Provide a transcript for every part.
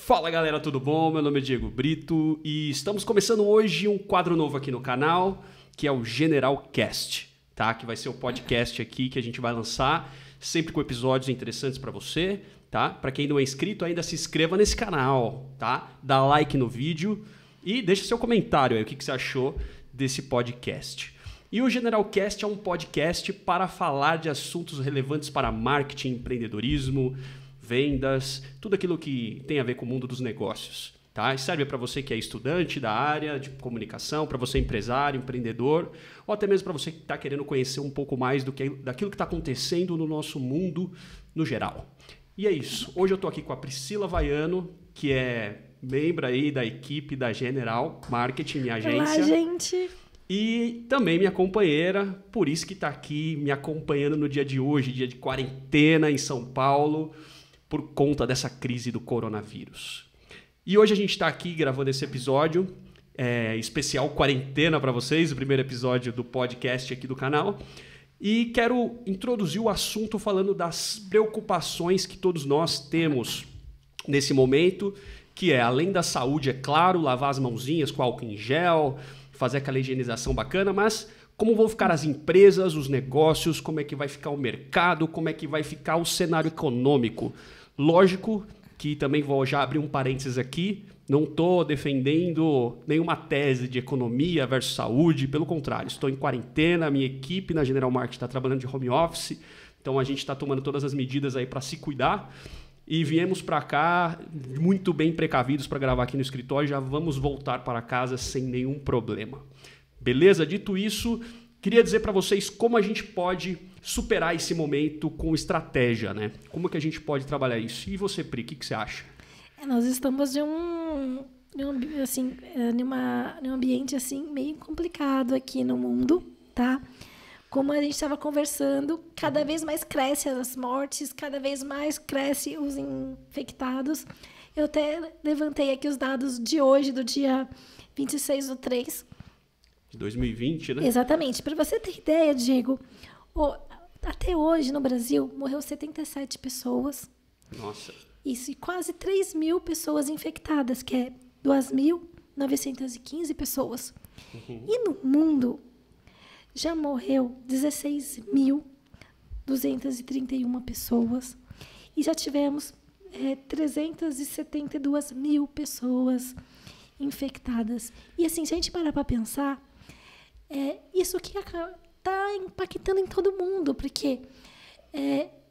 Fala galera, tudo bom? Meu nome é Diego Brito e estamos começando hoje um quadro novo aqui no canal, que é o General Cast, tá? Que vai ser o podcast aqui que a gente vai lançar, sempre com episódios interessantes para você, tá? Para quem não é inscrito, ainda se inscreva nesse canal, tá? Dá like no vídeo e deixa seu comentário aí, o que você achou desse podcast. E o General Cast é um podcast para falar de assuntos relevantes para marketing, empreendedorismo, vendas, tudo aquilo que tem a ver com o mundo dos negócios. Tá? E serve para você que é estudante da área de comunicação, para você empresário, empreendedor, ou até mesmo para você que está querendo conhecer um pouco mais daquilo que está acontecendo no nosso mundo no geral. E é isso. Hoje eu estou aqui com a Priscila Vaiano, que é membro aí da equipe da General Marketing, minha agência. Olá, gente! E também minha companheira, por isso que está aqui me acompanhando no dia de hoje, dia de quarentena em São Paulo, por conta dessa crise do coronavírus. E hoje a gente está aqui gravando esse episódio especial quarentena para vocês, o primeiro episódio do podcast aqui do canal. E quero introduzir o assunto falando das preocupações que todos nós temos nesse momento, que é, além da saúde, é claro, lavar as mãozinhas com álcool em gel, fazer aquela higienização bacana, mas como vão ficar as empresas, os negócios, como é que vai ficar o mercado, como é que vai ficar o cenário econômico. Lógico que também vou já abrir um parênteses aqui, não estou defendendo nenhuma tese de economia versus saúde, pelo contrário, estou em quarentena, a minha equipe na General Marketing está trabalhando de home office, então a gente está tomando todas as medidas aí para se cuidar e viemos para cá muito bem precavidos para gravar aqui no escritório, já vamos voltar para casa sem nenhum problema. Beleza? Dito isso, queria dizer para vocês como a gente pode superar esse momento com estratégia, né? Como que a gente pode trabalhar isso? E você, Pri, o que você acha? Nós estamos num ambiente assim, meio complicado aqui no mundo, tá? Como a gente estava conversando, cada vez mais crescem as mortes, cada vez mais crescem os infectados. Eu até levantei aqui os dados de hoje, do dia 26/3. De 2020, né? Exatamente. Para você ter ideia, Diego, até hoje no Brasil morreu 77 pessoas. Nossa. Isso, e quase 3 mil pessoas infectadas, que é 2.915 pessoas. Uhum. E no mundo já morreu 16.231 pessoas. E já tivemos 372 mil pessoas infectadas. E assim, se a gente parar para pensar, isso que está impactando em todo mundo, porque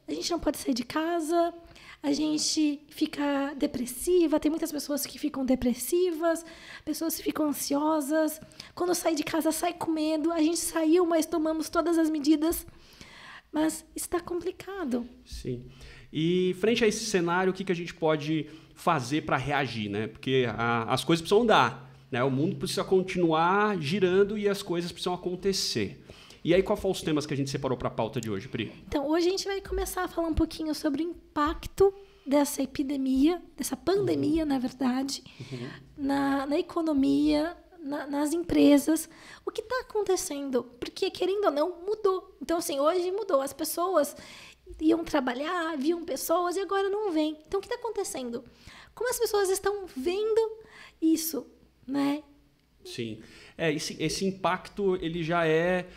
a gente não pode sair de casa, a gente fica depressiva, tem muitas pessoas que ficam depressivas, pessoas que ficam ansiosas, quando sai de casa sai com medo, a gente saiu, mas tomamos todas as medidas, mas está complicado. Sim. E frente a esse cenário, o que a gente pode fazer para reagir, né? Porque as coisas precisam andar, né? O mundo precisa continuar girando e as coisas precisam acontecer. E aí, qual foram os temas que a gente separou para a pauta de hoje, Pri? Então, hoje a gente vai começar a falar um pouquinho sobre o impacto dessa epidemia, dessa pandemia, na verdade, na economia, nas empresas. O que está acontecendo? Porque, querendo ou não, mudou. Então, assim, hoje mudou. As pessoas iam trabalhar, viam pessoas e agora não vêm. Então, o que está acontecendo? Como as pessoas estão vendo isso, né? Sim. Esse impacto, ele já é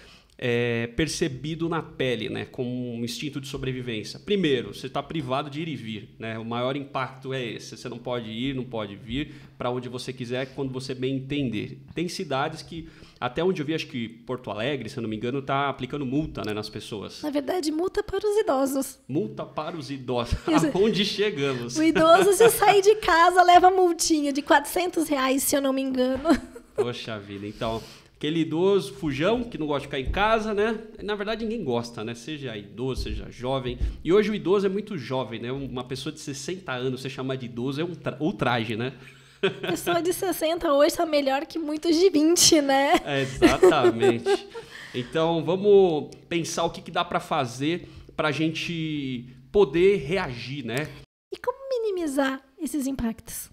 percebido na pele, né, como um instinto de sobrevivência. Primeiro, você está privado de ir e vir, né? O maior impacto é esse. Você não pode ir, não pode vir para onde você quiser, quando você bem entender. Tem cidades que, até onde eu vi, acho que Porto Alegre, se eu não me engano, está aplicando multa, né, nas pessoas. Na verdade, multa para os idosos. Multa para os idosos. Aonde chegamos? O idoso, se sair de casa, leva multinha de R$400, se eu não me engano. Poxa vida, então... Aquele idoso fujão que não gosta de ficar em casa, né? Na verdade, ninguém gosta, né? Seja idoso, seja jovem. E hoje o idoso é muito jovem, né? Uma pessoa de 60 anos, você chamar de idoso, é um ultraje, né? Pessoa de 60 hoje está melhor que muitos de 20, né? Exatamente. Então, vamos pensar o que dá para fazer para a gente poder reagir, né? E como minimizar esses impactos?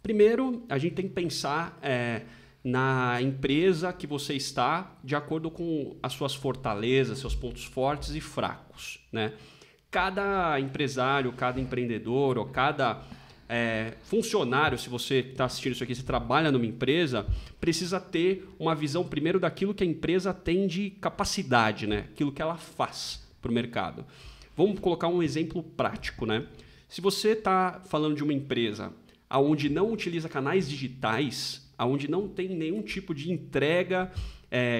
Primeiro, a gente tem que pensar... na empresa que você está, de acordo com as suas fortalezas, seus pontos fortes e fracos, né? Cada empresário, cada empreendedor ou cada funcionário, se você está assistindo isso aqui, você trabalha numa empresa, precisa ter uma visão primeiro daquilo que a empresa tem de capacidade, né? Aquilo que ela faz para o mercado. Vamos colocar um exemplo prático, né? Se você está falando de uma empresa onde não utiliza canais digitais, onde não tem nenhum tipo de entrega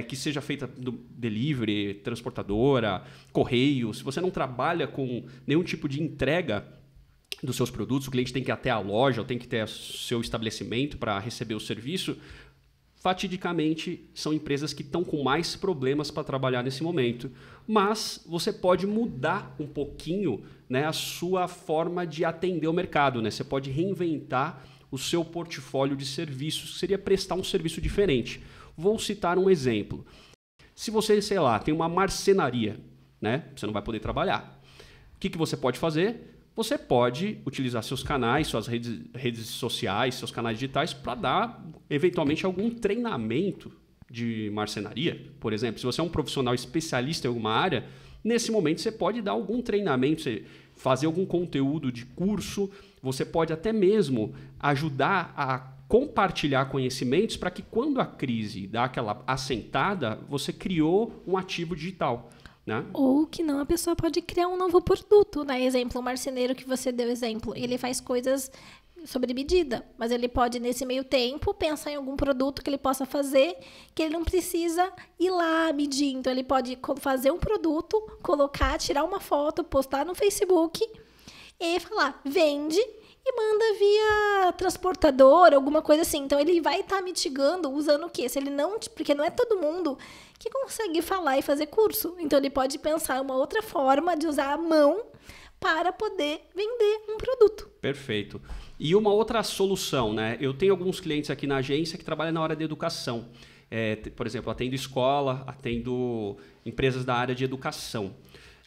que seja feita do delivery, transportadora, correio, se você não trabalha com nenhum tipo de entrega dos seus produtos, o cliente tem que ir até a loja, ou tem que ter o seu estabelecimento para receber o serviço, fatidicamente são empresas que estão com mais problemas para trabalhar nesse momento. Mas você pode mudar um pouquinho, né, a sua forma de atender o mercado, né? Você pode reinventar o seu portfólio de serviços, que seria prestar um serviço diferente. Vou citar um exemplo. Se você, sei lá, tem uma marcenaria, né, você não vai poder trabalhar. O que você pode fazer? Você pode utilizar seus canais, suas redes sociais, seus canais digitais para dar, eventualmente, algum treinamento de marcenaria. Por exemplo, se você é um profissional especialista em alguma área, nesse momento você pode dar algum treinamento, fazer algum conteúdo de curso, você pode até mesmo ajudar a compartilhar conhecimentos para que quando a crise dá aquela assentada, você criou um ativo digital. Né? Ou que não, a pessoa pode criar um novo produto, né? Exemplo, o marceneiro que você deu exemplo, ele faz coisas sobre medida, mas ele pode, nesse meio tempo, pensar em algum produto que ele possa fazer, que ele não precisa ir lá medir. Então, ele pode fazer um produto, colocar, tirar uma foto, postar no Facebook e falar, vende e manda via transportador, alguma coisa assim. Então, ele vai estar mitigando usando o quê? Se ele não, porque não é todo mundo que consegue falar e fazer curso. Então, ele pode pensar uma outra forma de usar a mão para poder vender um produto. Perfeito. E uma outra solução, né? Eu tenho alguns clientes aqui na agência que trabalham na área de educação. Por exemplo, atendo escola, atendo empresas da área de educação.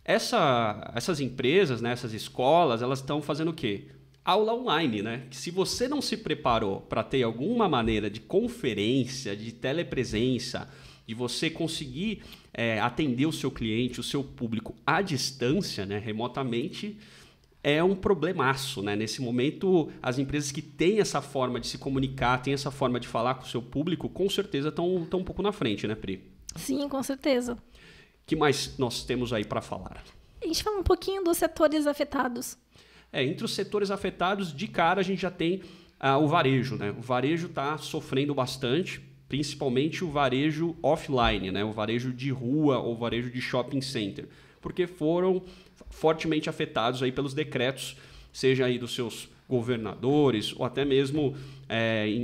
Essas empresas, né, essas escolas, elas estão fazendo o quê? Aula online, né? Que se você não se preparou para ter alguma maneira de conferência, de telepresença, de você conseguir atender o seu cliente, o seu público à distância, né, remotamente, é um problemaço, né? Nesse momento, as empresas que têm essa forma de se comunicar, têm essa forma de falar com o seu público, com certeza estão um pouco na frente, né, Pri? Sim, com certeza. O que mais nós temos aí para falar? A gente fala um pouquinho dos setores afetados. Entre os setores afetados, de cara, a gente já tem o varejo, né? O varejo está sofrendo bastante, principalmente o varejo offline, né? O varejo de rua ou varejo de shopping center, porque foram fortemente afetados aí pelos decretos, seja aí dos seus governadores ou até mesmo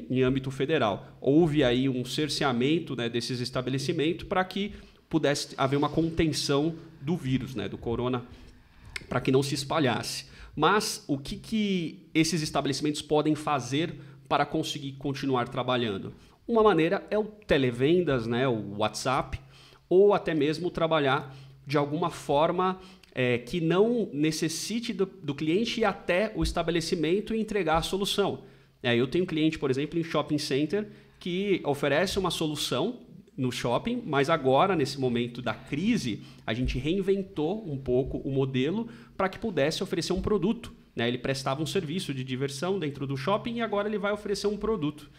em âmbito federal. Houve aí um cerceamento, né, desses estabelecimentos para que pudesse haver uma contenção do vírus, né, do corona, para que não se espalhasse. Mas o que esses estabelecimentos podem fazer para conseguir continuar trabalhando? Uma maneira é o televendas, né, o WhatsApp, ou até mesmo trabalhar de alguma forma que não necessite do cliente ir até o estabelecimento e entregar a solução. Eu tenho um cliente, por exemplo, em shopping center, que oferece uma solução no shopping, mas agora, nesse momento da crise, a gente reinventou um pouco o modelo para que pudesse oferecer um produto. Ele prestava um serviço de diversão dentro do shopping e agora ele vai oferecer um produto.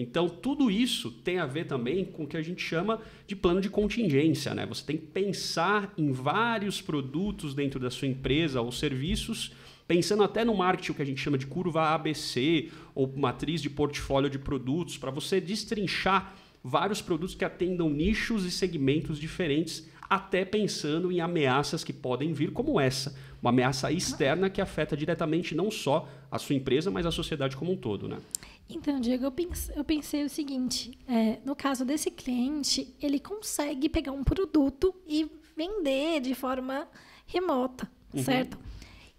Então, tudo isso tem a ver também com o que a gente chama de plano de contingência, né? Você tem que pensar em vários produtos dentro da sua empresa ou serviços, pensando até no marketing, o que a gente chama de curva ABC ou matriz de portfólio de produtos, para você destrinchar vários produtos que atendam nichos e segmentos diferentes, até pensando em ameaças que podem vir como essa, uma ameaça externa que afeta diretamente não só a sua empresa, mas a sociedade como um todo, né? Então, Diego, eu pensei o seguinte, no caso desse cliente, ele consegue pegar um produto e vender de forma remota, certo?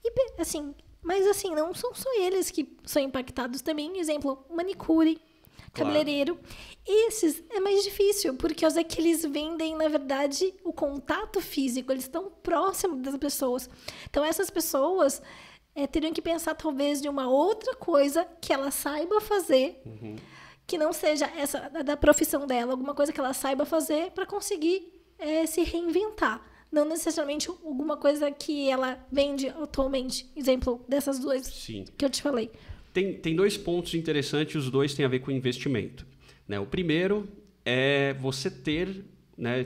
E, assim, mas assim, não são só eles que são impactados também. Exemplo, manicure, cabeleireiro. Claro. Esses é mais difícil, porque é que eles vendem, na verdade, o contato físico, eles estão próximos das pessoas. Então, essas pessoas teriam que pensar, talvez, de uma outra coisa que ela saiba fazer, que não seja essa da profissão dela, alguma coisa que ela saiba fazer para conseguir se reinventar. Não necessariamente alguma coisa que ela vende atualmente. Exemplo dessas duas Sim. que eu te falei. Tem dois pontos interessantes, os dois têm a ver com investimento. Né? O primeiro é você ter... Né,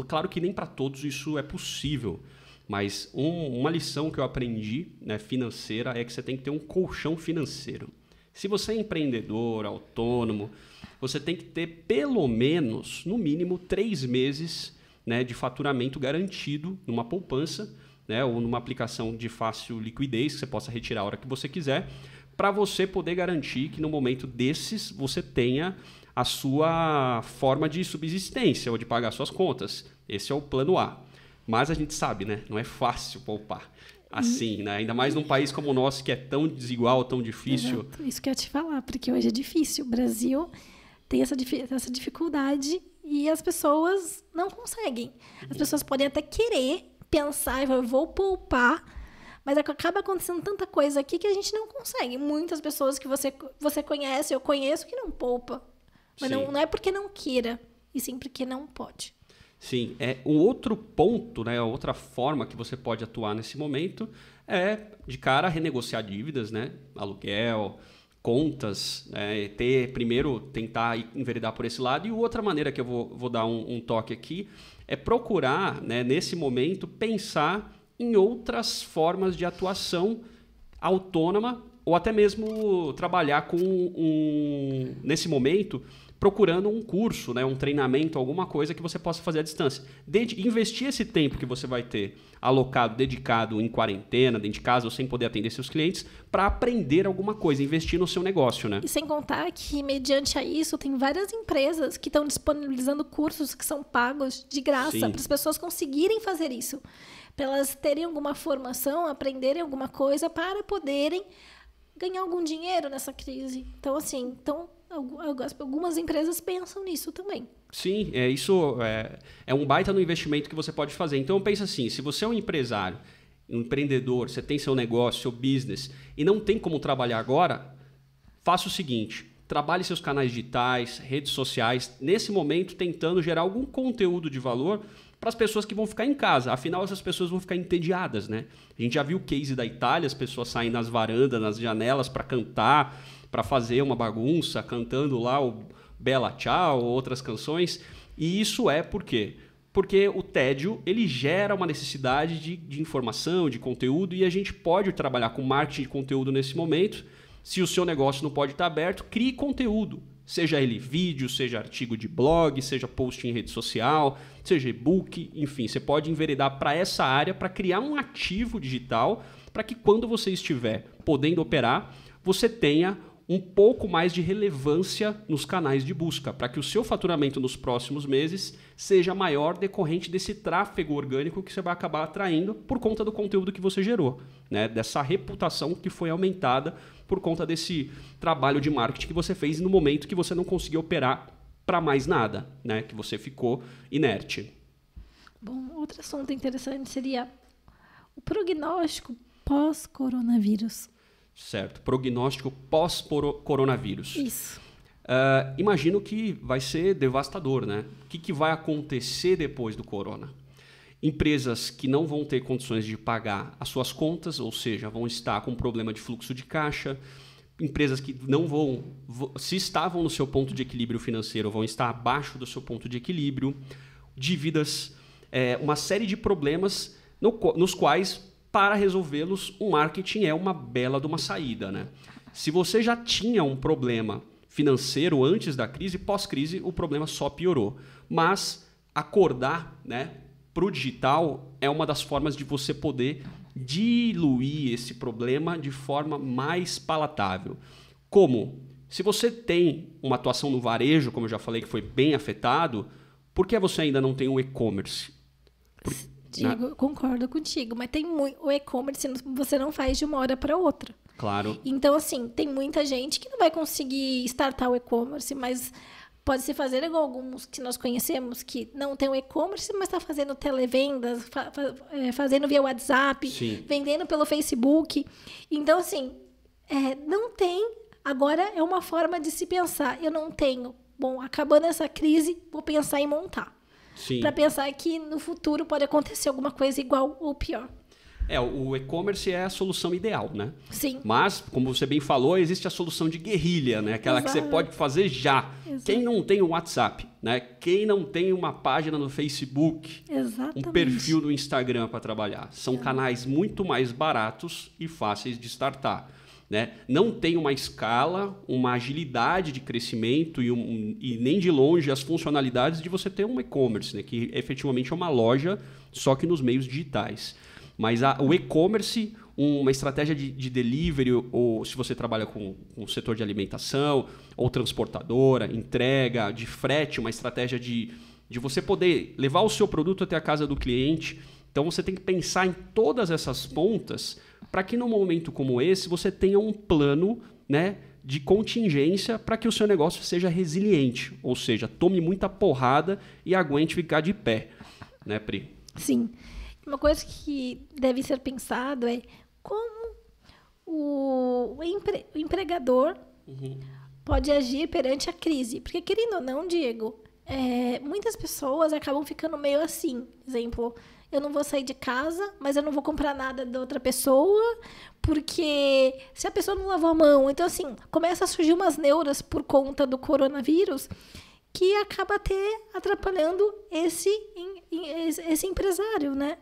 claro que nem para todos isso é possível, mas uma lição que eu aprendi, né, financeira, é que você tem que ter um colchão financeiro. Se você é empreendedor, autônomo, você tem que ter pelo menos, no mínimo, 3 meses, né, de faturamento garantido numa poupança, né, ou numa aplicação de fácil liquidez, que você possa retirar a hora que você quiser, para você poder garantir que no momento desses você tenha a sua forma de subsistência ou de pagar suas contas. Esse é o plano A. Mas a gente sabe, né? Não é fácil poupar assim, né? Ainda mais num país como o nosso, que é tão desigual, tão difícil. Exato. Isso que eu ia te falar, porque hoje é difícil. O Brasil tem essa dificuldade e as pessoas não conseguem. As pessoas podem até querer pensar, eu vou poupar, mas acaba acontecendo tanta coisa aqui que a gente não consegue. Muitas pessoas que você conhece, eu conheço, que não poupa. Mas não é porque não queira, e sim porque não pode. Sim, um outro ponto, né, outra forma que você pode atuar nesse momento é, de cara, renegociar dívidas, né, aluguel, contas, né, primeiro tentar enveredar por esse lado. E outra maneira que eu vou dar um toque aqui é procurar, né, nesse momento, pensar em outras formas de atuação autônoma ou até mesmo trabalhar nesse momento, procurando um curso, né, um treinamento, alguma coisa que você possa fazer à distância. Investir esse tempo que você vai ter alocado, dedicado em quarentena, dentro de casa, ou sem poder atender seus clientes, para aprender alguma coisa, investir no seu negócio, né? E sem contar que, mediante a isso, tem várias empresas que estão disponibilizando cursos que são pagos de graça para as pessoas conseguirem fazer isso. Para elas terem alguma formação, aprenderem alguma coisa para poderem ganhar algum dinheiro nessa crise. Então, assim, algumas empresas pensam nisso também. Sim, isso é um baita no investimento que você pode fazer. Então, pensa assim, se você é um empresário, um empreendedor, você tem seu negócio, seu business, e não tem como trabalhar agora, faça o seguinte, trabalhe seus canais digitais, redes sociais, nesse momento tentando gerar algum conteúdo de valor para as pessoas que vão ficar em casa. Afinal, essas pessoas vão ficar entediadas, né? A gente já viu o case da Itália, as pessoas saem nas varandas, nas janelas para cantar, para fazer uma bagunça, cantando lá o Bella Ciao ou outras canções. E isso é por quê? Porque o tédio ele gera uma necessidade de informação, de conteúdo, e a gente pode trabalhar com marketing de conteúdo nesse momento. Se o seu negócio não pode estar aberto, crie conteúdo. Seja ele vídeo, seja artigo de blog, seja post em rede social, seja e-book, enfim, você pode enveredar para essa área para criar um ativo digital para que quando você estiver podendo operar, você tenha um pouco mais de relevância nos canais de busca, para que o seu faturamento nos próximos meses seja maior decorrente desse tráfego orgânico que você vai acabar atraindo por conta do conteúdo que você gerou, né? Dessa reputação que foi aumentada por conta desse trabalho de marketing que você fez no momento que você não conseguiu operar para mais nada, né? Que você ficou inerte. Bom, outro assunto interessante seria o prognóstico pós-coronavírus. Certo, prognóstico pós-coronavírus. Isso. Imagino que vai ser devastador, né? O que vai acontecer depois do corona? Empresas que não vão ter condições de pagar as suas contas, ou seja, vão estar com problema de fluxo de caixa. Empresas que não vão, se estavam no seu ponto de equilíbrio financeiro, vão estar abaixo do seu ponto de equilíbrio. Dívidas, uma série de problemas nos quais, para resolvê-los, o marketing é uma bela de uma saída, né? Se você já tinha um problema financeiro antes da crise, pós-crise, o problema só piorou. Mas acordar, né, para o digital é uma das formas de você poder diluir esse problema de forma mais palatável. Como? Se você tem uma atuação no varejo, como eu já falei, que foi bem afetado, por que você ainda não tem um e-commerce? Diego, eu concordo contigo, mas tem o e-commerce você não faz de uma hora para outra. Claro. Então, assim, tem muita gente que não vai conseguir startar o e-commerce, mas pode-se fazer igual alguns que nós conhecemos que não tem o e-commerce, mas está fazendo televendas, fazendo via WhatsApp, Sim. vendendo pelo Facebook. Então, assim, não tem. Agora é uma forma de se pensar. Eu não tenho. Bom, acabando essa crise, vou pensar em montar. Para pensar que no futuro pode acontecer alguma coisa igual ou pior. O e-commerce é a solução ideal, né? Sim. Mas, como você bem falou, existe a solução de guerrilha, né? Aquela Exato. que você pode fazer já. Exato. Quem não tem o WhatsApp, né? Quem não tem uma página no Facebook, Exatamente. um perfil no Instagram para trabalhar. São canais muito mais baratos e fáceis de startar. Né? Não tem uma escala, uma agilidade de crescimento e nem de longe as funcionalidades de você ter um e-commerce, né? Que efetivamente é uma loja, só que nos meios digitais. Mas o e-commerce, uma estratégia de delivery, ou se você trabalha com o setor de alimentação, ou transportadora, entrega, de frete, uma estratégia de você poder levar o seu produto até a casa do cliente. Então você tem que pensar em todas essas pontas para que num momento como esse você tenha um plano, né, de contingência para que o seu negócio seja resiliente, ou seja, tome muita porrada e aguente ficar de pé, né, Pri? Sim. Uma coisa que deve ser pensado é como o empregador pode agir perante a crise. Porque, querendo ou não, Diego, muitas pessoas acabam ficando meio assim. Exemplo, eu não vou sair de casa, mas eu não vou comprar nada da outra pessoa, porque se a pessoa não lavou a mão... Então, assim, começa a surgir umas neuras por conta do coronavírus que acaba até atrapalhando esse empresário, né?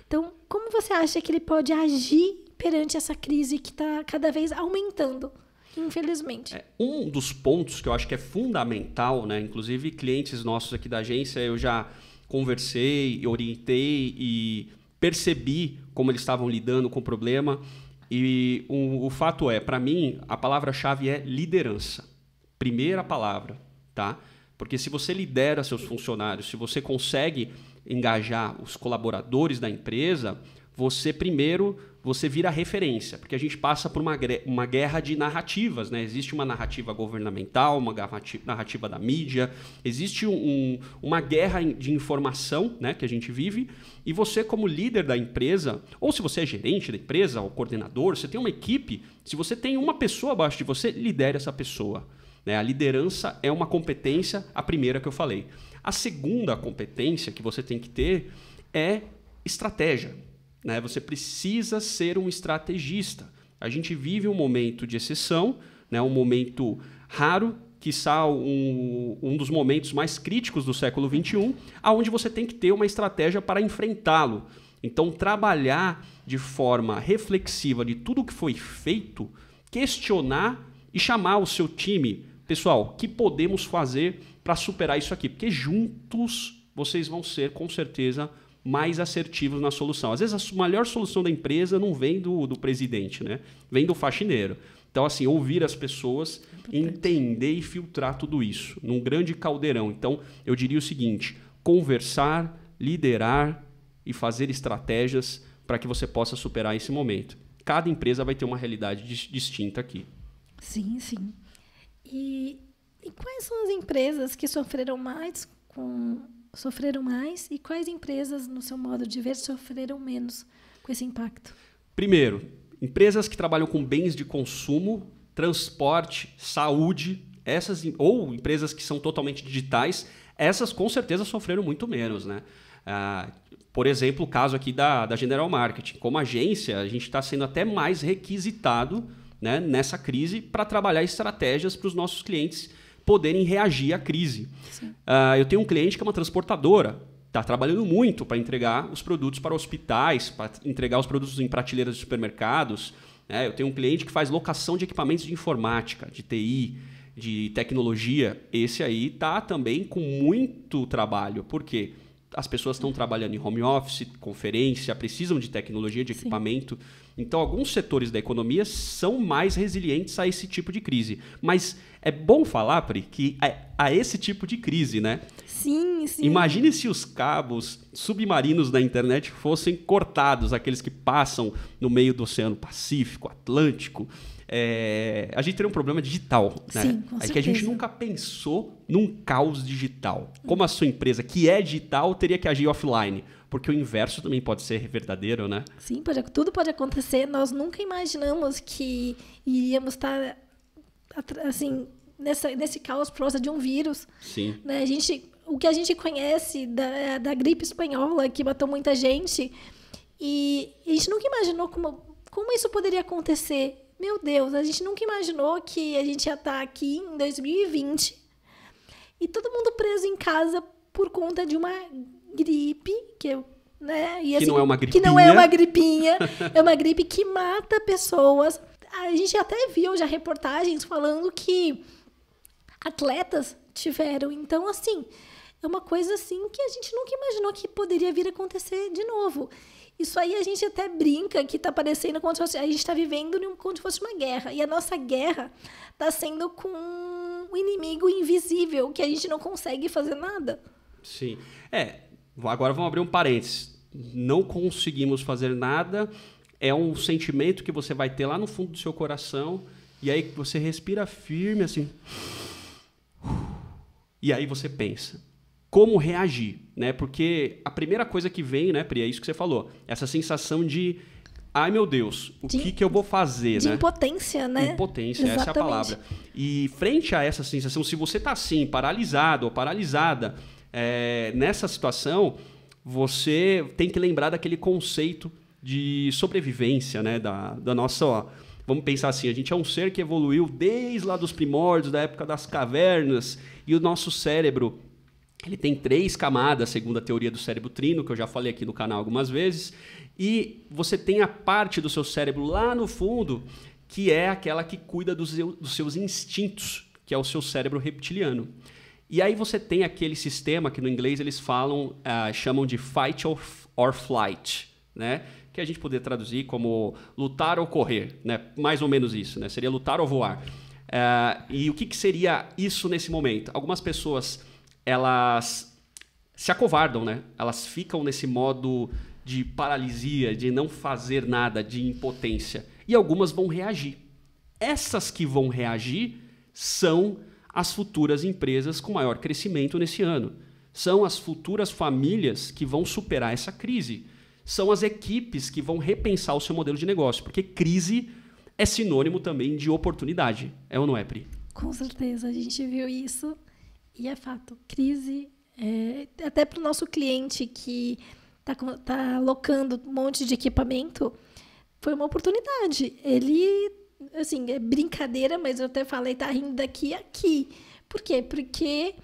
Então, como você acha que ele pode agir perante essa crise que está cada vez aumentando, infelizmente? Um dos pontos que eu acho que é fundamental, né? Inclusive clientes nossos aqui da agência, eu já conversei, orientei e percebi como eles estavam lidando com o problema. E o fato é, para mim, a palavra-chave é liderança. Primeira palavra, tá? Porque se você lidera seus funcionários, se você consegue engajar os colaboradores da empresa, você vira referência, porque a gente passa por uma guerra de narrativas, né? Existe uma narrativa governamental, uma narrativa da mídia, existe uma guerra de informação, né, que a gente vive, e você como líder da empresa, ou se você é gerente da empresa, ou coordenador, você tem uma equipe, se você tem uma pessoa abaixo de você, lidere essa pessoa. A liderança é uma competência, a primeira que eu falei. A segunda competência que você tem que ter é estratégia. Né? Você precisa ser um estrategista. A gente vive um momento de exceção, né? Um momento raro, quiçá um dos momentos mais críticos do século XXI, onde você tem que ter uma estratégia para enfrentá-lo. Então, trabalhar de forma reflexiva de tudo que foi feito, questionar e chamar o seu time. Pessoal, o que podemos fazer para superar isso aqui? Porque juntos vocês vão ser, com certeza, mais assertivos na solução. Às vezes, a melhor solução da empresa não vem do presidente, né? Vem do faxineiro. Então, assim, ouvir as pessoas, entender e filtrar tudo isso num grande caldeirão. Então, eu diria o seguinte, conversar, liderar e fazer estratégias para que você possa superar esse momento. Cada empresa vai ter uma realidade distinta aqui. Sim, sim. E quais são as empresas que sofreram mais e quais empresas, no seu modo de ver, sofreram menos com esse impacto? Primeiro, empresas que trabalham com bens de consumo, transporte, saúde, ou empresas que são totalmente digitais, essas com certeza sofreram muito menos, né? Por exemplo, o caso aqui da General Marketing. Como agência, a gente está sendo até mais requisitado, né, nessa crise para trabalhar estratégias para os nossos clientes poderem reagir à crise. Eu tenho um cliente que é uma transportadora, está trabalhando muito para entregar os produtos para hospitais, para entregar os produtos em prateleiras de supermercados. Eu tenho um cliente que faz locação de equipamentos de informática, de TI, de tecnologia. Esse aí está também com muito trabalho. Por quê? As pessoas estão trabalhando em home office, conferência, precisam de tecnologia, de equipamento. Então, alguns setores da economia são mais resilientes a esse tipo de crise. Mas é bom falar, Pri, que a esse tipo de crise, né? Sim, sim. Imagine se os cabos submarinos da internet fossem cortados, aqueles que passam no meio do Oceano Pacífico, Atlântico. A gente teria um problema digital, né? Sim, com certeza. Que a gente nunca pensou num caos digital. Como a sua empresa, que é digital, teria que agir offline. Porque o inverso também pode ser verdadeiro, né? Sim, tudo pode acontecer. Nós nunca imaginamos que iríamos estar assim, nesse caos por causa de um vírus. Sim. Né? O que a gente conhece da gripe espanhola, que matou muita gente, E a gente nunca imaginou como isso poderia acontecer. Meu Deus, a gente nunca imaginou que a gente ia estar aqui em 2020 e todo mundo preso em casa por conta de uma gripe, né? E, assim, que não é uma gripinha. Que não é uma gripinha, é uma gripe que mata pessoas. A gente até viu já reportagens falando que atletas tiveram. Então, assim, é uma coisa assim que a gente nunca imaginou que poderia vir a acontecer de novo. Isso aí a gente até brinca que está parecendo como se fosse, a gente está vivendo como se fosse uma guerra. E a nossa guerra está sendo com um inimigo invisível, que a gente não consegue fazer nada. Sim. Agora vamos abrir um parênteses. Não conseguimos fazer nada. É um sentimento que você vai ter lá no fundo do seu coração. E aí você respira firme, assim. E aí você pensa. Como reagir, né? Porque a primeira coisa que vem, né, Pri, é isso que você falou. Essa sensação de, ai meu Deus, o que eu vou fazer, de né? Impotência, né? Impotência, Exatamente. essa é a palavra. E frente a essa sensação, se você está assim, paralisado ou paralisada, nessa situação, você tem que lembrar daquele conceito de sobrevivência, né? Da nossa... Vamos pensar assim, a gente é um ser que evoluiu desde lá dos primórdios, da época das cavernas, e o nosso cérebro... Ele tem 3 camadas, segundo a teoria do cérebro trino, que eu já falei aqui no canal algumas vezes. E você tem a parte do seu cérebro lá no fundo, que é aquela que cuida dos seus instintos, que é o seu cérebro reptiliano. E aí você tem aquele sistema que no inglês eles chamam de fight or flight, né? Que a gente poderia traduzir como lutar ou correr, né? Mais ou menos isso, né? Seria lutar ou voar. E o que seria isso nesse momento? Algumas pessoas... elas se acovardam, né? Elas ficam nesse modo de paralisia, de não fazer nada, de impotência. E algumas vão reagir. Essas que vão reagir são as futuras empresas com maior crescimento nesse ano. São as futuras famílias que vão superar essa crise. São as equipes que vão repensar o seu modelo de negócio. Porque crise é sinônimo também de oportunidade. É ou não é, Pri? Com certeza, a gente viu isso. E é fato, crise, até para o nosso cliente que está alocando um monte de equipamento, foi uma oportunidade. Ele, assim, é brincadeira, mas eu até falei, está rindo daqui e aqui. Por quê? Porque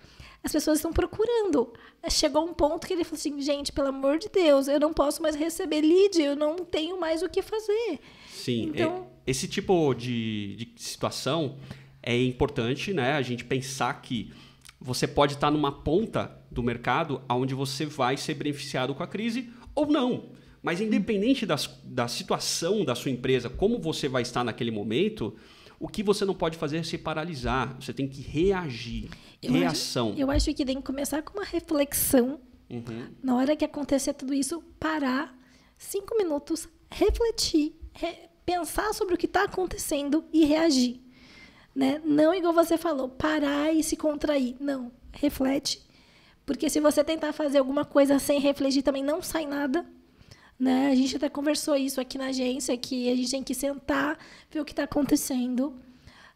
as pessoas estão procurando. Chegou um ponto que ele falou assim, gente, pelo amor de Deus, eu não posso mais receber lead, eu não tenho mais o que fazer. Sim, então, esse tipo de situação é importante, né? A gente pensar que você pode estar numa ponta do mercado onde você vai ser beneficiado com a crise ou não. Mas independente da situação da sua empresa, como você vai estar naquele momento, o que você não pode fazer é se paralisar. Você tem que reagir. Reação. Eu acho que tem que começar com uma reflexão. Na hora que acontecer tudo isso, parar 5 minutos, refletir, pensar sobre o que está acontecendo e reagir. Né? Não igual você falou, parar e se contrair. Não, reflete. Porque se você tentar fazer alguma coisa sem refletir, também não sai nada. Né? A gente até conversou isso aqui na agência, que a gente tem que sentar, ver o que está acontecendo.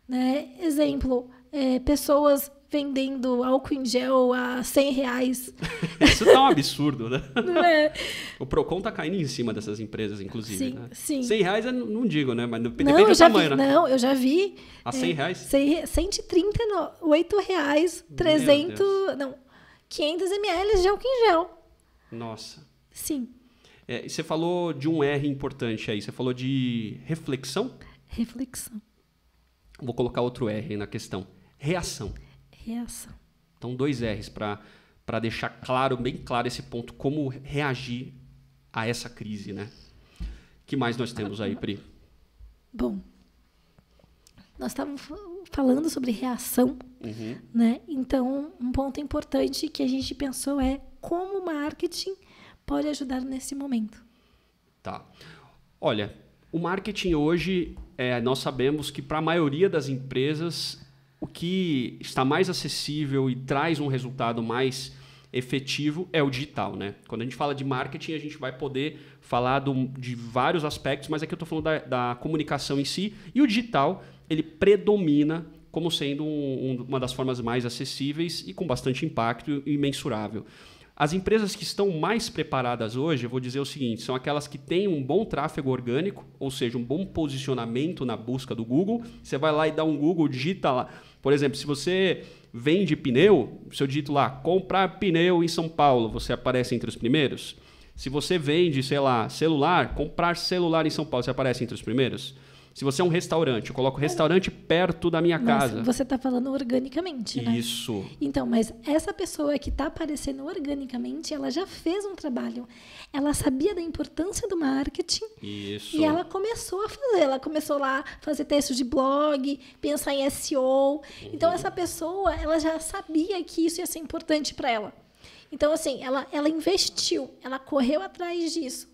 Né? Exemplo, pessoas vendendo álcool em gel a R$100. Isso tá um absurdo, né? Não é? O Procon tá caindo em cima dessas empresas, inclusive. Sim, né? sim. R$100 eu não digo, né? Mas depende Não, do tamanho, né? Não, eu já vi. A R$100? R$138, 300... Não, 500 ml de álcool em gel. Nossa. Sim. E você falou de um R importante aí. Você falou de reflexão? Reflexão. Vou colocar outro R aí na questão. Reação. Reação. Então, 2 R's para deixar claro, bem claro esse ponto, como reagir a essa crise, né? O que mais nós temos aí, Pri? Bom, nós estávamos falando sobre reação, né? Então, um ponto importante que a gente pensou é como o marketing pode ajudar nesse momento. Tá. Olha, o marketing hoje, nós sabemos que para a maioria das empresas, o que está mais acessível e traz um resultado mais efetivo é o digital, né? Quando a gente fala de marketing, a gente vai poder falar de vários aspectos, mas aqui eu estou falando da comunicação em si. E o digital, ele predomina como sendo uma das formas mais acessíveis e com bastante impacto e mensurável. As empresas que estão mais preparadas hoje, eu vou dizer o seguinte, são aquelas que têm um bom tráfego orgânico, ou seja, um bom posicionamento na busca do Google. Você vai lá e dá um Google, digita lá. Por exemplo, se você vende pneu, se eu digito lá, comprar pneu em São Paulo, você aparece entre os primeiros? Se você vende, sei lá, celular, comprar celular em São Paulo, você aparece entre os primeiros? Se você é um restaurante, eu coloco restaurante perto da minha casa. Você está falando organicamente, né? Isso. Então, mas essa pessoa que está aparecendo organicamente, ela já fez um trabalho. Ela sabia da importância do marketing. Isso. E ela começou a fazer. Ela começou lá a fazer textos de blog, pensar em SEO. Então, essa pessoa, ela já sabia que isso ia ser importante para ela. Então, assim, ela investiu, ela correu atrás disso.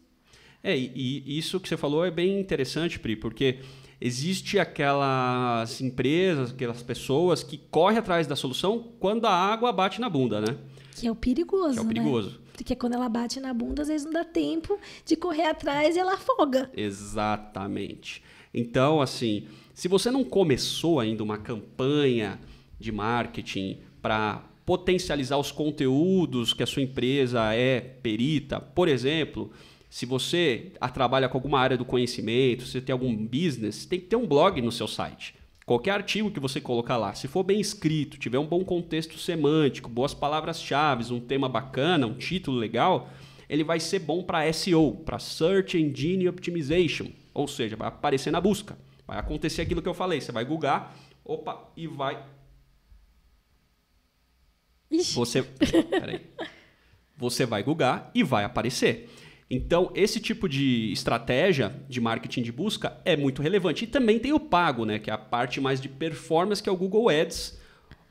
E isso que você falou é bem interessante, Pri, porque existe aquelas empresas, aquelas pessoas que correm atrás da solução quando a água bate na bunda, né? Que é o perigoso, Que é o perigoso. né? Porque quando ela bate na bunda, às vezes não dá tempo de correr atrás e ela afoga. Exatamente. Então, assim, se você não começou ainda uma campanha de marketing para potencializar os conteúdos que a sua empresa é perita, por exemplo, se você trabalha com alguma área do conhecimento, se você tem algum business, tem que ter um blog no seu site. Qualquer artigo que você colocar lá, se for bem escrito, tiver um bom contexto semântico, boas palavras-chave, um tema bacana, um título legal, ele vai ser bom para SEO, para Search Engine Optimization. Ou seja, vai aparecer na busca. Vai acontecer aquilo que eu falei. Você vai googar, e vai... Ixi. Você vai googar e vai aparecer. Então, esse tipo de estratégia de marketing de busca é muito relevante. E também tem o pago, né? Que é a parte mais de performance, que é o Google Ads.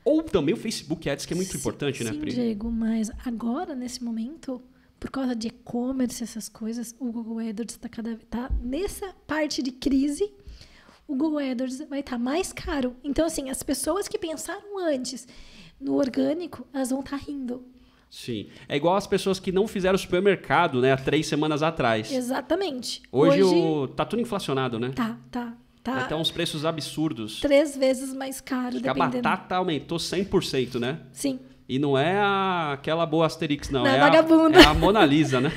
Ou também o Facebook Ads, que é muito importante, né, Pri? Sim, Diego, mas agora, nesse momento, por causa de e-commerce, essas coisas, o Google AdWords tá nessa parte de crise, o Google AdWords vai estar mais caro. Então, assim, as pessoas que pensaram antes no orgânico, elas vão estar rindo. Sim. É igual as pessoas que não fizeram supermercado, né, há 3 semanas atrás. Exatamente. Hoje tá tudo inflacionado, né? Tá. Vai ter uns preços absurdos. 3 vezes mais caro, Acho que dependendo. a batata aumentou 100%, né? Sim. E não é aquela boa Asterix, não. Não, é vagabunda. É a Mona Lisa, né?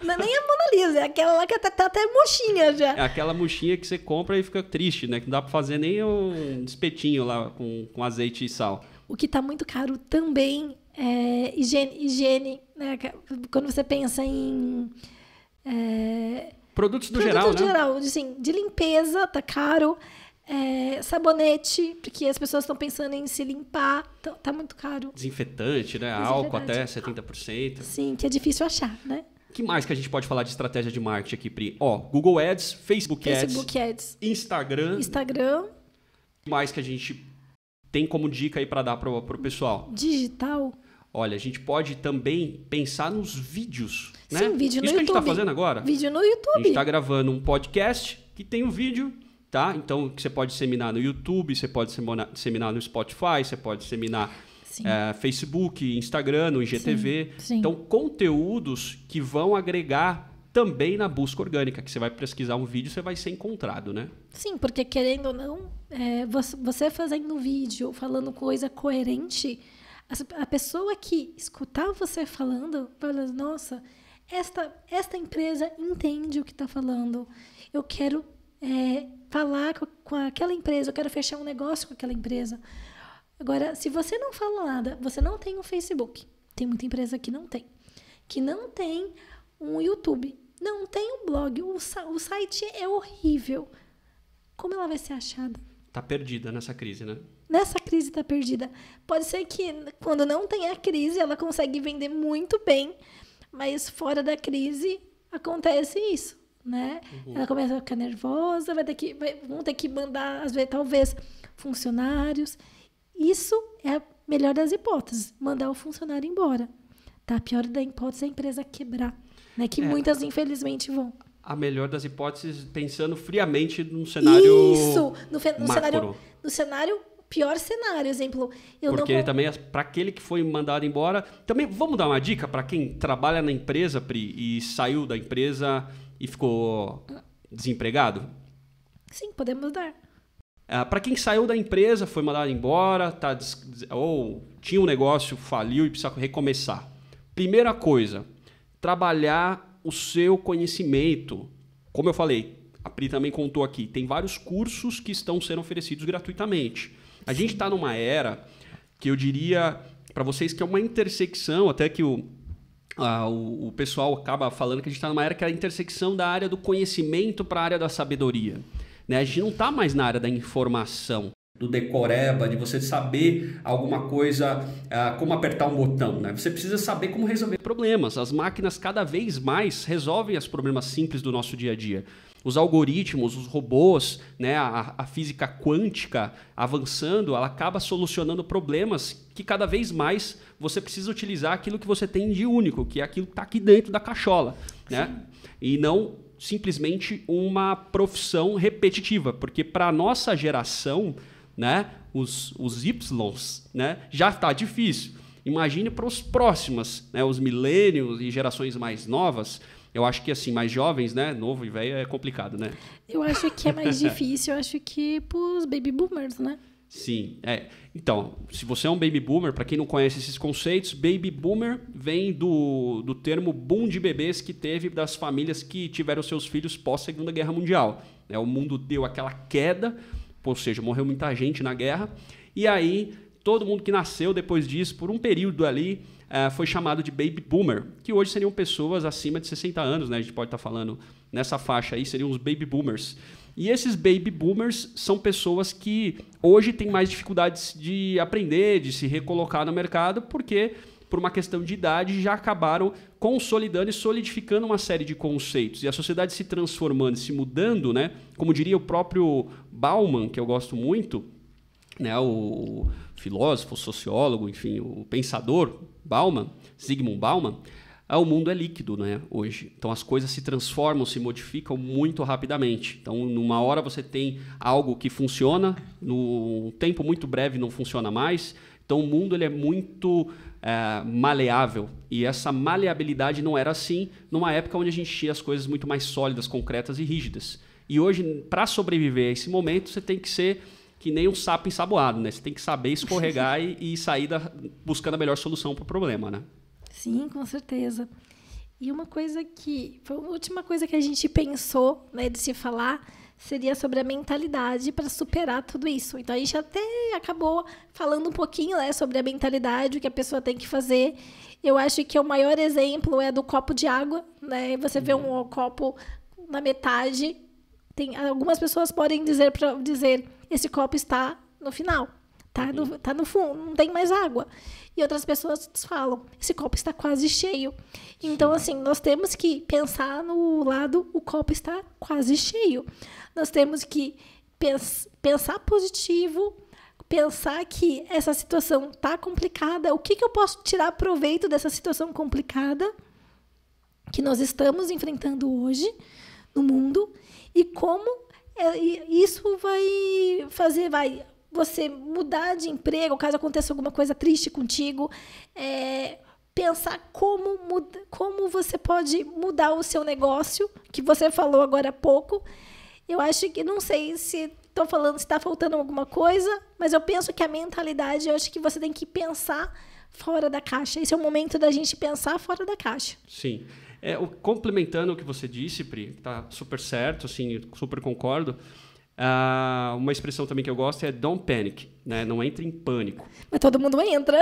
Não é nem a Mona Lisa, é aquela lá que tá até mochinha já. É aquela mochinha que você compra e fica triste, né? Que não dá pra fazer nem um espetinho lá com azeite e sal. O que tá muito caro também é higiene, né? Quando você pensa em... Produtos do geral, né? geral, assim, de limpeza, tá caro. Sabonete, porque as pessoas estão pensando em se limpar, tá muito caro. Desinfetante, né? Álcool até 70%. Sim, que é difícil achar, né? O que mais que a gente pode falar de estratégia de marketing aqui, Pri? Google Ads, Facebook Ads, Instagram. O que mais que a gente tem como dica aí para dar pro pessoal? Digital. Olha, a gente pode também pensar nos vídeos, né? Sim, vídeo no YouTube. Isso que a gente está fazendo agora. Vídeo no YouTube. A gente está gravando um podcast que tem um vídeo, tá? Então, que você pode disseminar no YouTube, você pode disseminar no Spotify, você pode disseminar Facebook, Instagram, no IGTV. Sim. Então, conteúdos que vão agregar também na busca orgânica, que você vai pesquisar um vídeo, você vai ser encontrado, né? Sim, porque querendo ou não, você fazendo um vídeo, falando coisa coerente, a pessoa que escutar você falando, vai falar, nossa, esta empresa entende o que está falando. Eu quero falar com aquela empresa, eu quero fechar um negócio com aquela empresa. Agora, se você não fala nada, você não tem um Facebook. Tem muita empresa que não tem um YouTube, não tem um blog, o site é horrível. Como ela vai ser achada? Tá perdida nessa crise, né? Nessa crise tá perdida. Pode ser que quando não tem a crise, ela consegue vender muito bem, mas fora da crise acontece isso, né? Ela começa a ficar nervosa, vão ter que mandar, às vezes, talvez, funcionários. Isso é a melhor das hipóteses, mandar o funcionário embora. Tá? A pior da hipótese é a empresa quebrar, né? Que muitas, infelizmente, vão. A melhor das hipóteses, pensando friamente num cenário Isso! No cenário, pior cenário, exemplo. Porque também, para aquele que foi mandado embora... Também, vamos dar uma dica para quem trabalha na empresa, Pri, e saiu da empresa e ficou desempregado? Sim, podemos dar. Para quem saiu da empresa, foi mandado embora, ou tinha um negócio, faliu e precisa recomeçar. Primeira coisa, trabalhar o seu conhecimento. Como eu falei, a Pri também contou aqui, tem vários cursos que estão sendo oferecidos gratuitamente. A gente está numa era que eu diria para vocês que é uma intersecção, até que o pessoal acaba falando que a gente está numa era que é a intersecção da área do conhecimento para a área da sabedoria. Né? A gente não está mais na área da informação, do decoreba, de você saber alguma coisa, como apertar um botão. Né? Você precisa saber como resolver problemas. As máquinas cada vez mais resolvem os problemas simples do nosso dia a dia. Os algoritmos, os robôs, né? a física quântica avançando, ela acaba solucionando problemas que cada vez mais você precisa utilizar aquilo que você tem de único, que é aquilo que está aqui dentro da cachola. Né? E não simplesmente uma profissão repetitiva, porque para a nossa geração, né, os Ys, né, já está difícil. Imagine para os próximos, né, os millennials e gerações mais novas. Eu acho que assim, mais jovens, né, novo e velho é complicado, né? Eu acho que é mais difícil, eu acho que para os baby boomers, né? Sim, Então, se você é um baby boomer, para quem não conhece esses conceitos, baby boomer vem do termo boom de bebês que teve das famílias que tiveram seus filhos pós-Segunda Guerra Mundial. O mundo deu aquela queda, ou seja, morreu muita gente na guerra, e aí todo mundo que nasceu depois disso, por um período ali, foi chamado de baby boomer, que hoje seriam pessoas acima de 60 anos, né? A gente pode estar falando nessa faixa aí, seriam os baby boomers. E esses baby boomers são pessoas que hoje têm mais dificuldades de aprender, de se recolocar no mercado, porque, por uma questão de idade, já acabaram consolidando e solidificando uma série de conceitos. E a sociedade se transformando, se mudando, né? Como diria o próprio Bauman, que eu gosto muito, né? O filósofo, o sociólogo, enfim, o pensador Bauman, Zygmunt Bauman, o mundo é líquido, né, hoje. Então as coisas se transformam, se modificam muito rapidamente. Então, numa hora você tem algo que funciona, num tempo muito breve não funciona mais. Então o mundo ele é muito maleável. E essa maleabilidade não era assim numa época onde a gente tinha as coisas muito mais sólidas, concretas e rígidas. E hoje, para sobreviver a esse momento, você tem que ser que nem um sapo ensaboado, né? Você tem que saber escorregar e sair buscando a melhor solução para o problema, né? Sim, com certeza. E uma coisa que... Foi a última coisa que a gente pensou, né, de se falar seria sobre a mentalidade para superar tudo isso. Então, a gente até acabou falando um pouquinho, né, sobre a mentalidade, o que a pessoa tem que fazer. Eu acho que o maior exemplo é do copo de água. Né? Você vê um copo na metade. Algumas pessoas podem dizer esse copo está no final. Tá no fundo, não tem mais água. E outras pessoas falam, esse copo está quase cheio. Então, assim, nós temos que pensar no lado, o copo está quase cheio. Nós temos que pensar positivo, pensar que essa situação está complicada. O que eu posso tirar proveito dessa situação complicada que nós estamos enfrentando hoje no mundo e como isso vai fazer... você mudar de emprego, caso aconteça alguma coisa triste contigo, pensar como você pode mudar o seu negócio, que você falou agora há pouco. Eu acho que, não sei se estou falando se está faltando alguma coisa, mas eu penso que a mentalidade, eu acho que você tem que pensar fora da caixa. Esse é o momento da gente pensar fora da caixa. Sim. Complementando o que você disse, Pri, está super certo, assim, super concordo. Uma expressão também que eu gosto é don't panic, né? Não entre em pânico. Mas todo mundo entra.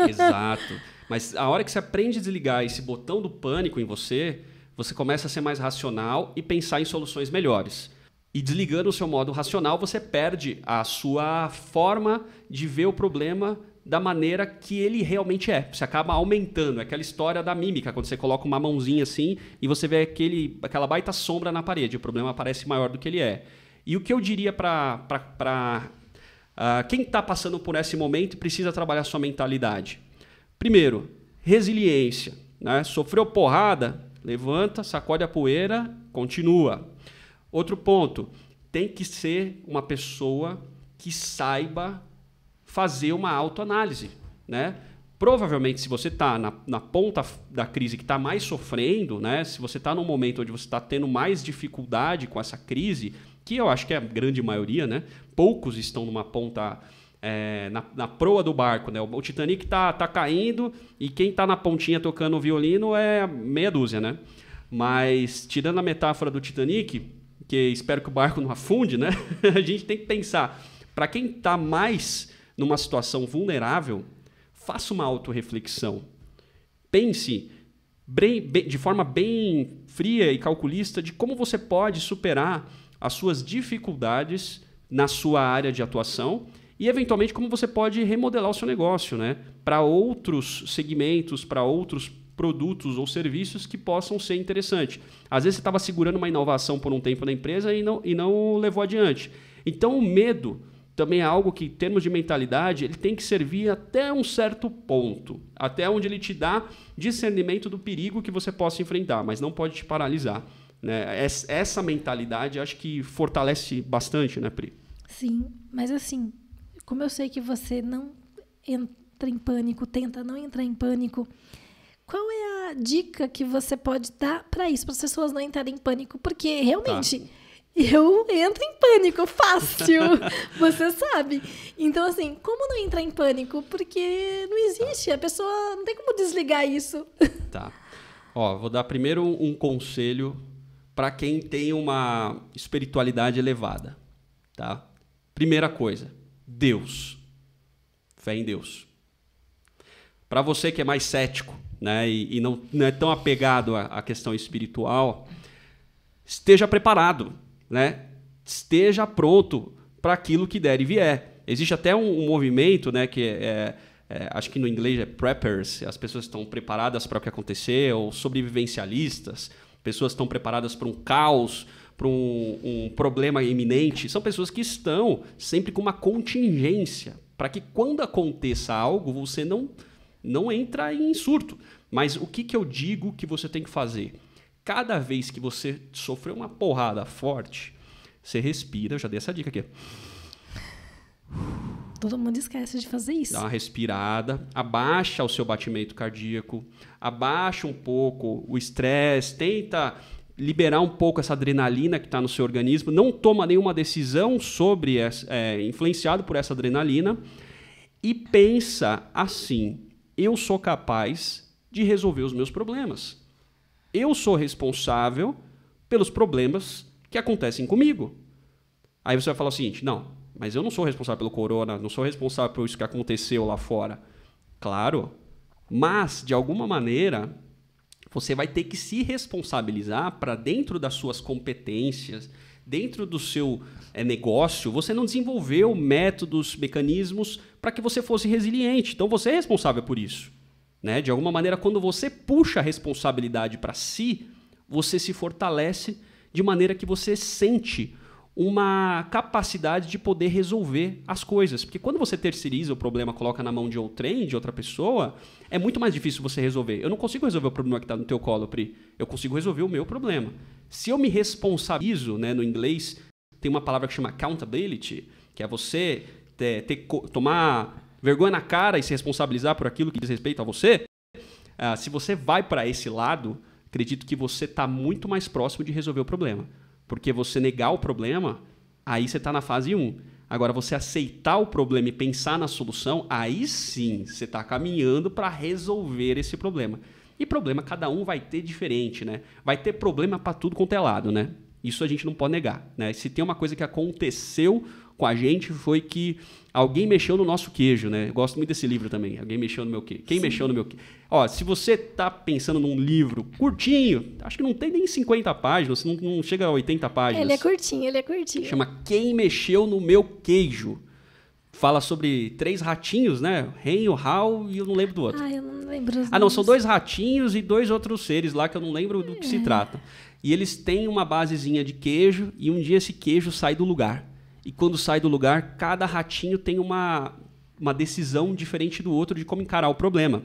Exato. Mas a hora que você aprende a desligar esse botão do pânico em você começa a ser mais racional e pensar em soluções melhores. E desligando o seu modo racional, você perde a sua forma de ver o problema da maneira que ele realmente é. Você acaba aumentando. É aquela história da mímica, quando você coloca uma mãozinha assim e você vê aquela baita sombra na parede. O problema parece maior do que ele é. E o que eu diria para quem está passando por esse momento e precisa trabalhar sua mentalidade? Primeiro, resiliência. Né? Sofreu porrada? Levanta, sacode a poeira, continua. Outro ponto, tem que ser uma pessoa que saiba fazer uma autoanálise. Né? Provavelmente, se você está na ponta da crise que está mais sofrendo, né? Se você está num momento onde você está tendo mais dificuldade com essa crise, que eu acho que é a grande maioria, né? Poucos estão numa ponta, na proa do barco, né? O Titanic tá caindo e quem está na pontinha tocando o violino é meia dúzia, né? Mas, tirando a metáfora do Titanic, que espero que o barco não afunde, né? A gente tem que pensar, para quem está mais numa situação vulnerável, faça uma autorreflexão. Pense de forma bem fria e calculista de como você pode superar as suas dificuldades na sua área de atuação e, eventualmente, como você pode remodelar o seu negócio, né? Para outros segmentos, para outros produtos ou serviços que possam ser interessantes. Às vezes você estava segurando uma inovação por um tempo na empresa e não levou adiante. Então o medo também é algo que, em termos de mentalidade, ele tem que servir até um certo ponto, até onde ele te dá discernimento do perigo que você possa enfrentar, mas não pode te paralisar, né? Essa mentalidade acho que fortalece bastante, né, Pri? Sim, mas assim, como eu sei que você não entra em pânico, tenta não entrar em pânico, qual é a dica que você pode dar para isso, para as pessoas não entrarem em pânico? Porque realmente eu entro em pânico fácil, você sabe. Então, assim, como não entrar em pânico? Porque não existe, a pessoa não tem como desligar isso. Tá. Ó, vou dar primeiro um conselho para quem tem uma espiritualidade elevada, tá? Primeira coisa, Deus. Fé em Deus. Para você que é mais cético, né, e não é tão apegado à questão espiritual, esteja preparado, né? Esteja pronto para aquilo que der e vier. Existe até um movimento, né, que acho que no inglês é preppers, as pessoas estão preparadas para o que acontecer, ou sobrevivencialistas, pessoas estão preparadas para um caos, para um problema iminente. São pessoas que estão sempre com uma contingência, para que quando aconteça algo, você não entra em surto. Mas o que eu digo que você tem que fazer? Cada vez que você sofrer uma porrada forte, você respira. Eu já dei essa dica aqui. Todo mundo esquece de fazer isso. Dá uma respirada, abaixa o seu batimento cardíaco, abaixa um pouco o estresse, tenta liberar um pouco essa adrenalina que está no seu organismo, não toma nenhuma decisão influenciado por essa adrenalina e pensa assim: eu sou capaz de resolver os meus problemas. Eu sou responsável pelos problemas que acontecem comigo. Aí você vai falar o seguinte: não, mas eu não sou responsável pelo corona, não sou responsável por isso que aconteceu lá fora. Claro, mas, de alguma maneira, você vai ter que se responsabilizar para, dentro das suas competências, dentro do seu negócio, você não desenvolveu métodos, mecanismos para que você fosse resiliente. Então, você é responsável por isso, né? De alguma maneira, quando você puxa a responsabilidade para si, você se fortalece de maneira que você sente uma capacidade de poder resolver as coisas. Porque quando você terceiriza o problema, coloca na mão de outrem, de outra pessoa, é muito mais difícil você resolver. Eu não consigo resolver o problema que está no teu colo, Pri. Eu consigo resolver o meu problema. Se eu me responsabilizo, né, no inglês, tem uma palavra que chama accountability, que é você tomar vergonha na cara e se responsabilizar por aquilo que diz respeito a você. Se você vai para esse lado, acredito que você está muito mais próximo de resolver o problema. Porque você negar o problema, aí você está na fase 1. Agora, você aceitar o problema e pensar na solução, aí sim você está caminhando para resolver esse problema. E problema cada um vai ter diferente, né? Vai ter problema para tudo quanto é lado, né? Isso a gente não pode negar, né? Se tem uma coisa que aconteceu com a gente, foi que alguém mexeu no nosso queijo, né? Eu gosto muito desse livro também. Alguém mexeu no meu queijo. Quem mexeu no meu queijo? Ó, se você está pensando num livro curtinho, acho que não tem nem 50 páginas, não chega a 80 páginas. Ele é curtinho. Chama Quem Mexeu no Meu Queijo. Fala sobre 3 ratinhos, né? Ren, o Hal e eu não lembro do outro. Eu não lembro os não, são 2 ratinhos e 2 outros seres lá que eu não lembro do que se trata. E eles têm uma basezinha de queijo e um dia esse queijo sai do lugar. E quando sai do lugar, cada ratinho tem uma decisão diferente do outro de como encarar o problema.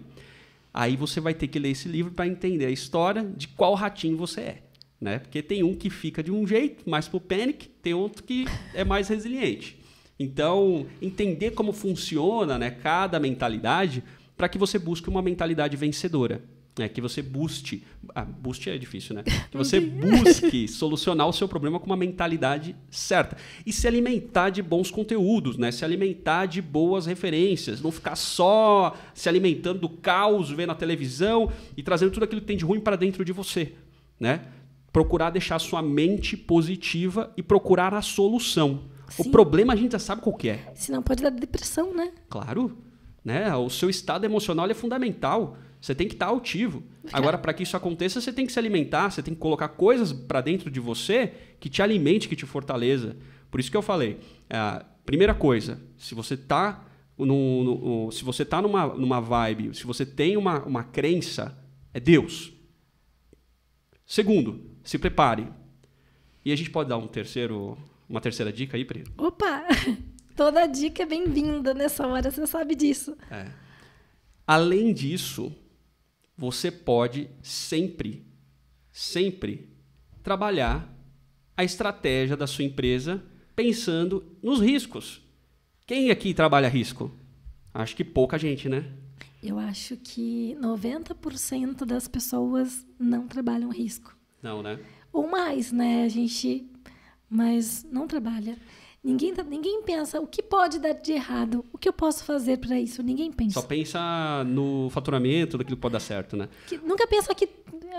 Aí você vai ter que ler esse livro para entender a história de qual ratinho você é, né? Porque tem um que fica de um jeito, mais pro panic, tem outro que é mais resiliente. Então, entender como funciona, né, cada mentalidade para que você busque uma mentalidade vencedora. Que você busque... Busque é difícil, né? Que você busque solucionar o seu problema com uma mentalidade certa. E se alimentar de bons conteúdos, né? Se alimentar de boas referências. Não ficar só se alimentando do caos, vendo a televisão e trazendo tudo aquilo que tem de ruim para dentro de você, né? Procurar deixar a sua mente positiva e procurar a solução. Sim. O problema a gente já sabe qual que é. Senão pode dar depressão, né? Claro. Né? O seu estado emocional é fundamental. Você tem que estar altivo. Agora, para que isso aconteça, você tem que se alimentar, você tem que colocar coisas para dentro de você que te alimente, que te fortaleça. Por isso que eu falei, primeira coisa, se você está numa vibe, se você tem uma crença, é Deus. Segundo, se prepare. E a gente pode dar uma terceira dica aí, Pri? Opa! Toda dica é bem-vinda nessa hora, você sabe disso. Além disso, você pode sempre trabalhar a estratégia da sua empresa pensando nos riscos. Quem aqui trabalha risco? Acho que pouca gente, né? Eu acho que 90% das pessoas não trabalham risco. Não, né? Ou mais, né? Mas não trabalha. Ninguém pensa o que pode dar de errado, o que eu posso fazer para isso. Ninguém pensa. Só pensa no faturamento, daquilo que pode dar certo, né? Nunca pensa que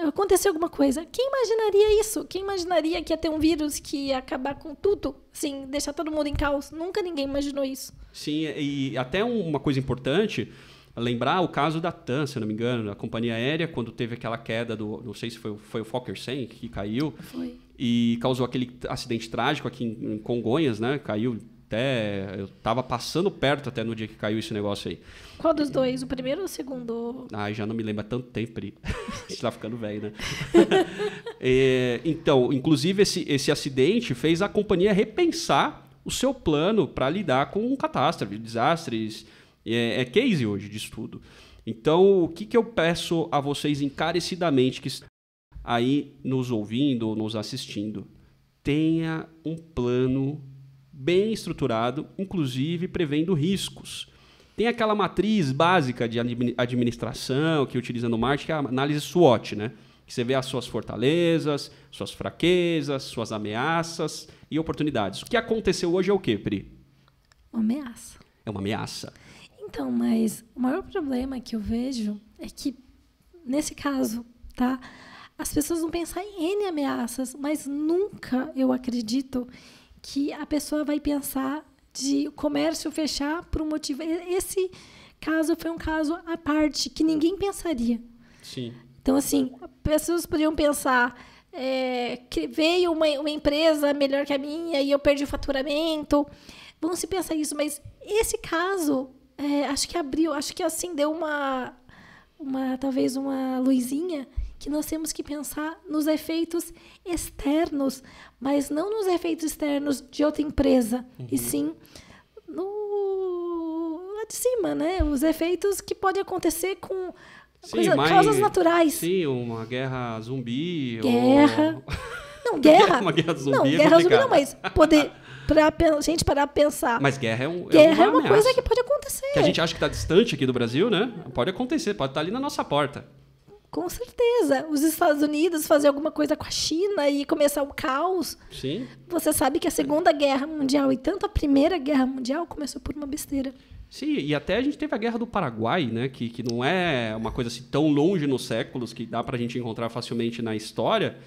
aconteceu alguma coisa. Quem imaginaria isso? Quem imaginaria que ia ter um vírus que ia acabar com tudo? Assim, deixar todo mundo em caos? Nunca ninguém imaginou isso. Sim, e até uma coisa importante, lembrar o caso da TAM, se não me engano, da companhia aérea, quando teve aquela queda não sei se foi o Fokker 100 que caiu. Foi. E causou aquele acidente trágico aqui em Congonhas, né? Caiu até... Eu estava passando perto até no dia que caiu esse negócio aí. Qual dos dois? O primeiro ou o segundo? Já não me lembro há tanto tempo, Pri. Você está ficando velho, né? Então, inclusive, esse acidente fez a companhia repensar o seu plano para lidar com catástrofe, desastres. É case hoje disso tudo. Então, o que eu peço a vocês encarecidamente que aí nos ouvindo, nos assistindo, tenha um plano bem estruturado, inclusive prevendo riscos. Tem aquela matriz básica de administração que utiliza no marketing, que é a análise SWOT, né? Que você vê as suas fortalezas, suas fraquezas, suas ameaças e oportunidades. O que aconteceu hoje é o quê, Pri? Uma ameaça. É uma ameaça. Então, mas o maior problema que eu vejo é que, nesse caso, tá? As pessoas vão pensar em N ameaças, mas nunca eu acredito que a pessoa vai pensar de o comércio fechar por um motivo. Esse caso foi um caso à parte, que ninguém pensaria. Sim. Então, assim, pessoas poderiam pensar que veio uma empresa melhor que a minha e eu perdi o faturamento. Vão se pensar isso, mas esse caso, acho que abriu, acho que assim deu talvez uma luzinha que nós temos que pensar nos efeitos externos, mas não nos efeitos externos de outra empresa, e sim lá de cima, né? Os efeitos que podem acontecer com causas naturais. Sim, uma guerra zumbi. Guerra. Não, guerra. Uma guerra zumbi. Não, guerra zumbi não, mas a gente parar pra pensar. Mas guerra é uma coisa que pode acontecer. Que a gente acha que está distante aqui do Brasil, né? Pode acontecer, pode estar ali na nossa porta. Com certeza. Os Estados Unidos fazer alguma coisa com a China e começar o caos. Sim. Você sabe que a Segunda Guerra Mundial e tanto a Primeira Guerra Mundial começou por uma besteira. Sim, e até a gente teve a Guerra do Paraguai, né? Que não é uma coisa assim tão longe nos séculos, que dá pra gente encontrar facilmente na história,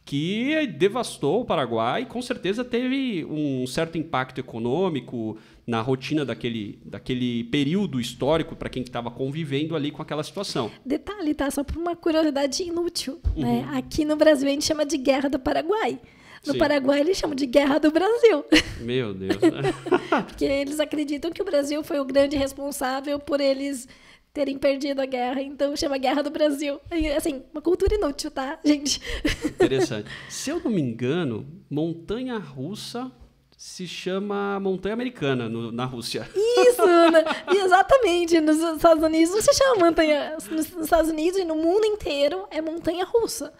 que devastou o Paraguai e com certeza teve um certo impacto econômico na rotina daquele período histórico para quem estava convivendo ali com aquela situação. Detalhe, tá? Só por uma curiosidade inútil. Né? Aqui no Brasil a gente chama de Guerra do Paraguai. No Sim. Paraguai eles chamam de Guerra do Brasil. Meu Deus. Porque eles acreditam que o Brasil foi o grande responsável por eles terem perdido a guerra, então chama Guerra do Brasil. Assim, uma cultura inútil, tá, gente? Interessante. Se eu não me engano, montanha russa se chama montanha americana na Rússia. Isso, né? Exatamente. Nos Estados Unidos não se chama montanha. Nos Estados Unidos e no mundo inteiro é montanha russa.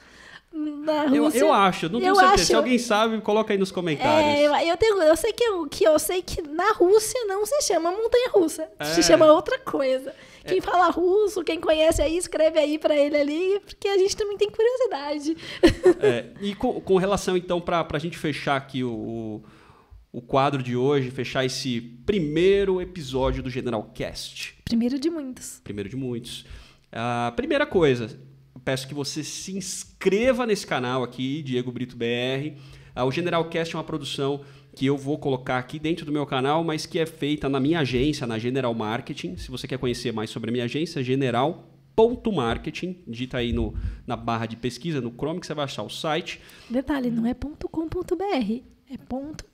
na Rússia. Eu acho, não tenho certeza. Se alguém sabe, coloca aí nos comentários. Eu sei que na Rússia não se chama montanha-russa. Se chama outra coisa. Quem fala russo, quem conhece aí, escreve aí pra ele ali, porque a gente também tem curiosidade. E com relação, então, pra gente fechar aqui o quadro de hoje, fechar esse primeiro episódio do Generalcast. Primeiro de muitos. Primeiro de muitos. A primeira coisa, eu peço que você se inscreva nesse canal aqui, Diego Brito BR. O Generalcast é uma produção que eu vou colocar aqui dentro do meu canal, mas que é feita na minha agência, na General Marketing. Se você quer conhecer mais sobre a minha agência, general.marketing. Digita aí na barra de pesquisa, no Chrome, que você vai achar o site. Detalhe, não é .com.br, é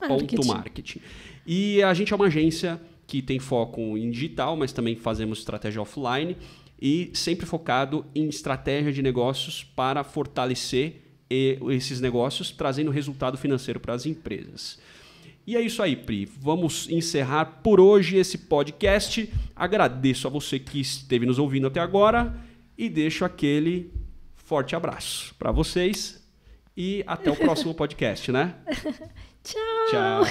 .marketing. .marketing. E a gente é uma agência que tem foco em digital, mas também fazemos estratégia offline e sempre focado em estratégia de negócios para fortalecer esses negócios, trazendo resultado financeiro para as empresas. E é isso aí, Pri. Vamos encerrar por hoje esse podcast. Agradeço a você que esteve nos ouvindo até agora e deixo aquele forte abraço para vocês e até o próximo podcast, né? Tchau! Tchau!